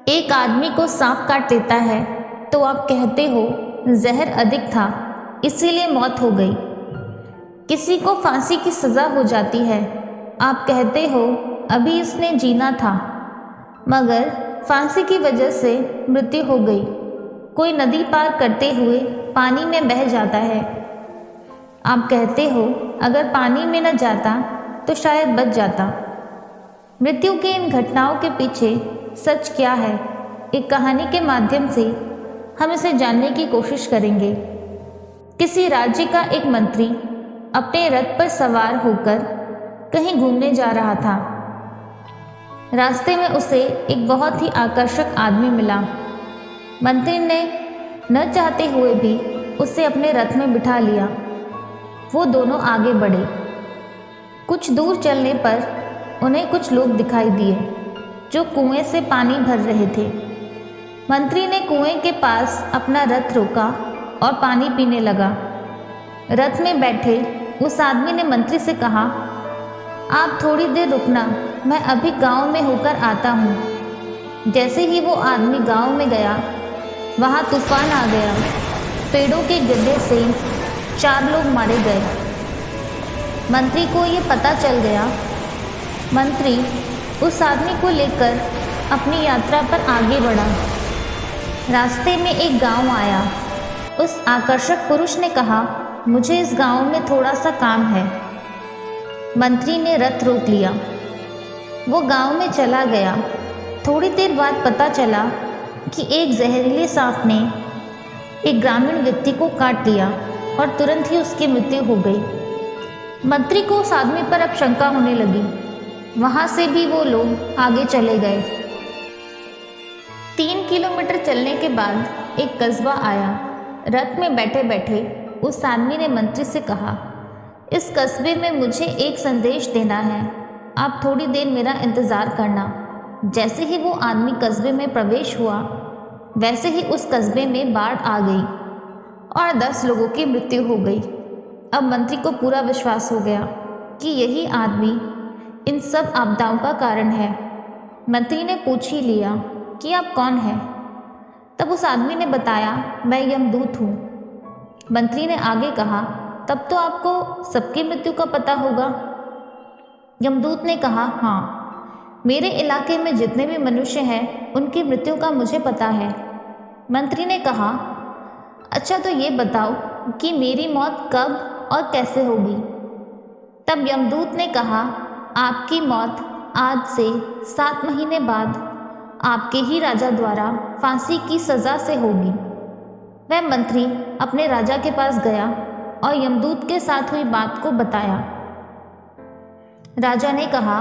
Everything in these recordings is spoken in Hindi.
एक आदमी को सांप काट लेता है तो आप कहते हो जहर अधिक था इसीलिए मौत हो गई। किसी को फांसी की सज़ा हो जाती है, आप कहते हो अभी इसने जीना था, मगर फांसी की वजह से मृत्यु हो गई। कोई नदी पार करते हुए पानी में बह जाता है, आप कहते हो अगर पानी में न जाता तो शायद बच जाता। मृत्यु के इन घटनाओं के पीछे सच क्या है, एक कहानी के माध्यम से हम इसे जानने की कोशिश करेंगे। किसी राज्य का एक मंत्री अपने रथ पर सवार होकर कहीं घूमने जा रहा था। रास्ते में उसे एक बहुत ही आकर्षक आदमी मिला। मंत्री ने न चाहते हुए भी उसे अपने रथ में बिठा लिया। वो दोनों आगे बढ़े। कुछ दूर चलने पर उन्हें कुछ लोग दिखाई दिए जो कुएं से पानी भर रहे थे। मंत्री ने कुएं के पास अपना रथ रोका और पानी पीने लगा। रथ में बैठे उस आदमी ने मंत्री से कहा, आप थोड़ी देर रुकना, मैं अभी गांव में होकर आता हूँ। जैसे ही वो आदमी गांव में गया, वहाँ तूफान आ गया। पेड़ों के गिरने से 4 लोग मारे गए। मंत्री को ये पता चल गया। मंत्री उस आदमी को लेकर अपनी यात्रा पर आगे बढ़ा। रास्ते में एक गांव आया। उस आकर्षक पुरुष ने कहा, मुझे इस गांव में थोड़ा सा काम है। मंत्री ने रथ रोक लिया। वो गांव में चला गया। थोड़ी देर बाद पता चला कि एक जहरीले सांप ने एक ग्रामीण व्यक्ति को काट लिया और तुरंत ही उसकी मृत्यु हो गई। मंत्री को उस आदमी पर अब शंका होने लगी। वहाँ से भी वो लोग आगे चले गए। 3 किलोमीटर चलने के बाद एक कस्बा आया। रथ में बैठे बैठे उस आदमी ने मंत्री से कहा, इस कस्बे में मुझे एक संदेश देना है, आप थोड़ी देर मेरा इंतज़ार करना। जैसे ही वो आदमी कस्बे में प्रवेश हुआ, वैसे ही उस कस्बे में बाढ़ आ गई और 10 लोगों की मृत्यु हो गई। अब मंत्री को पूरा विश्वास हो गया कि यही आदमी इन सब आपदाओं का कारण है। मंत्री ने पूछ ही लिया कि आप कौन हैं? तब उस आदमी ने बताया, मैं यमदूत हूँ। मंत्री ने आगे कहा, तब तो आपको सबकी मृत्यु का पता होगा। यमदूत ने कहा, हाँ, मेरे इलाके में जितने भी मनुष्य हैं उनकी मृत्यु का मुझे पता है। मंत्री ने कहा, अच्छा तो ये बताओ कि मेरी मौत कब और कैसे होगी? तब यमदूत ने कहा, आपकी मौत आज से 7 महीने बाद आपके ही राजा द्वारा फांसी की सज़ा से होगी। वह मंत्री अपने राजा के पास गया और यमदूत के साथ हुई बात को बताया। राजा ने कहा,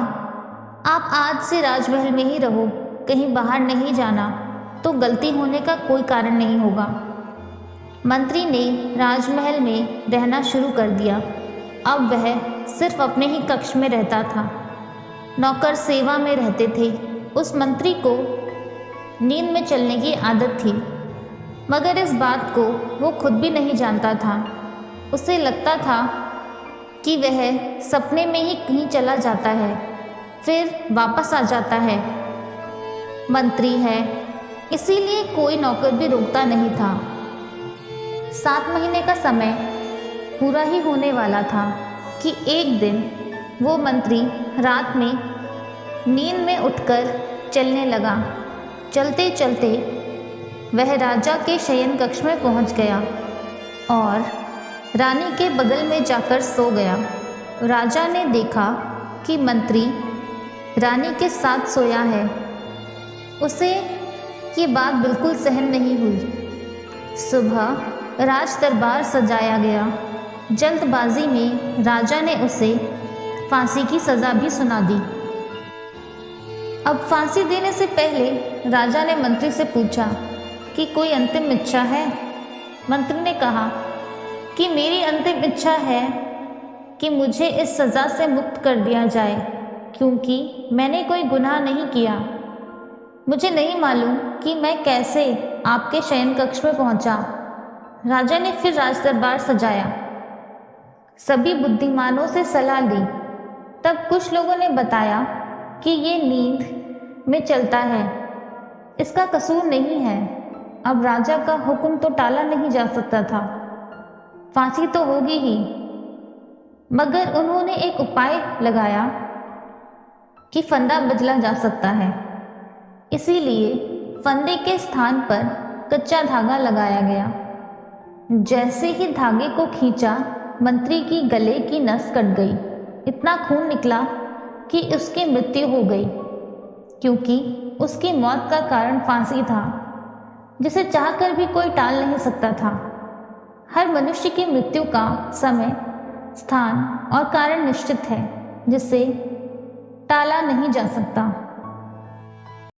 आप आज से राजमहल में ही रहो, कहीं बाहर नहीं जाना, तो गलती होने का कोई कारण नहीं होगा। मंत्री ने राजमहल में रहना शुरू कर दिया। अब वह सिर्फ अपने ही कक्ष में रहता था। नौकर सेवा में रहते थे। उस मंत्री को नींद में चलने की आदत थी, मगर इस बात को वो खुद भी नहीं जानता था। उसे लगता था कि वह सपने में ही कहीं चला जाता है, फिर वापस आ जाता है। मंत्री है, इसीलिए कोई नौकर भी रोकता नहीं था। 7 महीने का समय पूरा ही होने वाला था कि एक दिन वो मंत्री रात में नींद में उठकर चलने लगा। चलते चलते वह राजा के शयन कक्ष में पहुंच गया और रानी के बगल में जाकर सो गया। राजा ने देखा कि मंत्री रानी के साथ सोया है। उसे ये बात बिल्कुल सहन नहीं हुई। सुबह राज दरबार सजाया गया। जल्दबाजी में राजा ने उसे फांसी की सज़ा भी सुना दी। अब फांसी देने से पहले राजा ने मंत्री से पूछा कि कोई अंतिम इच्छा है? मंत्री ने कहा कि मेरी अंतिम इच्छा है कि मुझे इस सज़ा से मुक्त कर दिया जाए, क्योंकि मैंने कोई गुनाह नहीं किया। मुझे नहीं मालूम कि मैं कैसे आपके शयन कक्ष में पहुंचा। राजा ने फिर राज दरबार सजाया। सभी बुद्धिमानों से सलाह ली। तब कुछ लोगों ने बताया कि ये नींद में चलता है, इसका कसूर नहीं है। अब राजा का हुक्म तो टाला नहीं जा सकता था, फांसी तो होगी ही। मगर उन्होंने एक उपाय लगाया कि फंदा बदला जा सकता है। इसीलिए फंदे के स्थान पर कच्चा धागा लगाया गया। जैसे ही धागे को खींचा, मंत्री की गले की नस कट गई। इतना खून निकला कि उसकी मृत्यु हो गई, क्योंकि उसकी मौत का कारण फांसी था, जिसे चाहकर भी कोई टाल नहीं सकता था। हर मनुष्य की मृत्यु का समय, स्थान और कारण निश्चित है, जिसे टाला नहीं जा सकता।